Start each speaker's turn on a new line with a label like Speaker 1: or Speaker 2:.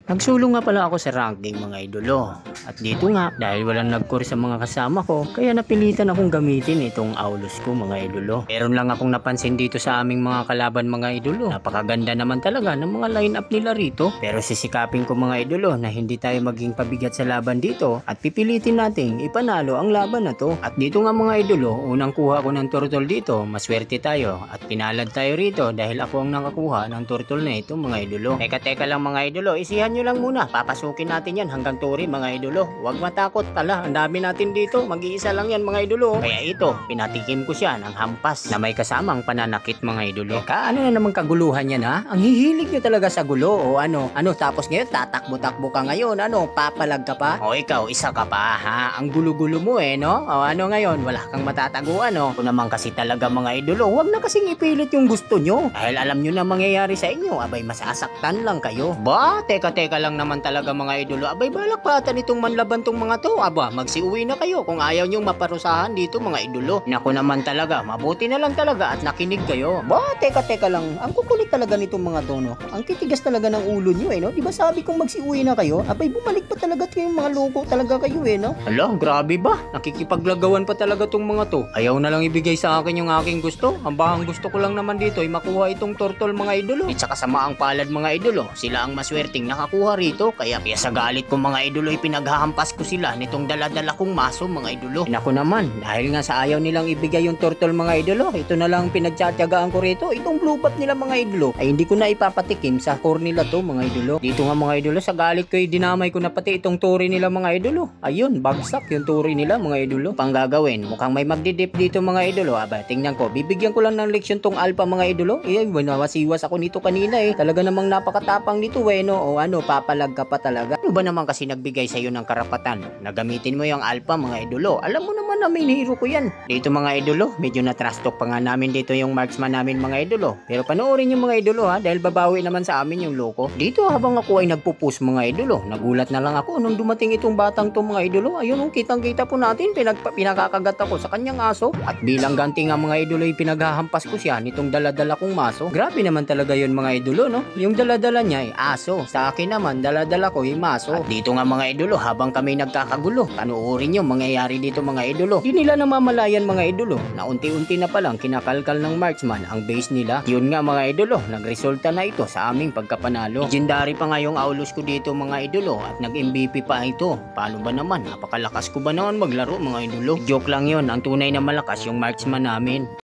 Speaker 1: Nagsulong nga pala ako sa ranking mga idolo. At dito nga, dahil walang nag-core sa mga kasama ko, kaya napilitan akong gamitin itong Aulus ko mga idolo. Meron lang akong napansin dito sa aming mga kalaban mga idolo. Napakaganda naman talaga ng mga line-up nila rito. Pero sisikapin ko mga idolo na hindi tayo maging pabigat sa laban dito at pipilitin nating ipanalo ang laban na to. At dito nga mga idolo, unang kuha ko ng turtle dito, maswerte tayo at pinalad tayo rito dahil ako ang nakakuha ng turtle na ito mga idolo. Teka lang mga idolo, isihan nyo lang muna. Papasukin natin yan hanggang turi mga idolo. Huwag matakot pala. Ang dami natin dito. Mag-iisa lang yan mga idolo. Kaya ito, pinatikim ko siya ng hampas na may kasamang pananakit mga idolo. Teka, ano na naman kaguluhan yan ha? Ang hihilig nyo talaga sa gulo o ano? Tapos ngayon tatakbo-takbo ka ngayon. Papalag ka pa? O ikaw, isa ka pa ha? Ang gulo-gulo mo no? O ano ngayon? Wala kang matataguan Kung naman kasi talaga mga idolo, huwag na kasing ipilit yung gusto nyo. Dahil alam nyo na mangyayari sa inyo. Abay, masasaktan lang kayo. Ba, teka lang naman talaga mga idolo. Abay, balak pa ata nitong manlaban tong mga to. Aba, magsiuwi na kayo kung ayaw nyong maparusahan dito mga idolo. Naku naman talaga, mabuti na lang talaga at nakinig kayo. Ba, teka lang. Ang kukulit talaga nitong mga to, no? Ang titigas talaga ng ulo nyo, no? Diba sabi kong magsiuwi na kayo? Abay, bumalik pa talaga kayong mga loko talaga kayo, no? Hala, grabe ba? Nakikipaglagawan pa talaga tong mga to. Ayaw na lang ibigay sa akin yung aking gusto. Ang gusto ko lang naman dito ay makuha itong turtle mga idolo. At saka sa maang palad mga idolo, sila ang maswerteng nakakuha rito. Kaya sa galit ko mga idolo ay pinaghahampas ko sila nitong dala-dala kong maso mga idolo. Naku naman, dahil nga sa ayaw nilang ibigay yung turtle mga idolo, ito na lang pinagtsatsagaan ko rito. Itong blue bat nila mga idolo ay hindi ko na ipapatikim sa core nila to mga idolo. Dito nga mga idolo, sa galit ko ay dinamay ko na pati itong turi nila mga idolo. Ayun, bagsak yung turi nila mga idolo. Pang gagawin, mukhang may magdidip dito mga idolo. Aba, tingnan ko, bibigyan ko lang ng leksyon tong alpha mga idolo. Nawasiwas ako nito kanina Talaga namang napakatapang nito no? O papalag ka pa talaga. Ano ba naman kasi nagbigay sa iyo ng karapatan na gamitin mo yung alpha mga idolo? Alam mo naman na main hero ko yan. Dito mga idolo, medyo na-trust talk pa nga namin dito yung marksman namin mga idolo. Pero panoorin yung mga idolo dahil babawi naman sa amin yung loko. Dito habang ako ay nagpo-push mga idolo, nagulat na lang ako nung dumating itong batang to mga idolo. Ayun kitang-kita po natin, pinakakagat ako sa kanyang aso. At bilang ganti nga mga idolo ay pinaghahampas ko siya nitong dala-dala kong maso. Grabe naman talaga yun mga idolo, no? Yung dala-dala niya ay aso. Sa akin naman, dala-dala ko yung maso. At dito nga mga idolo, habang kami nagkakagulo, panoorin yung mangyayari dito mga idolo. Di nila namamalayan mga idolo na unti-unti na palang kinakalkal ng marksman ang base nila. Yun nga mga idolo, nagresulta na ito sa aming pagkapanalo. Legendary pa nga yung Aulus ko dito mga idolo at nag-MVP pa ito. Paano ba naman? Napakalakas ko ba naman maglaro mga idolo? Joke lang yun, ang tunay na malakas yung marksman namin.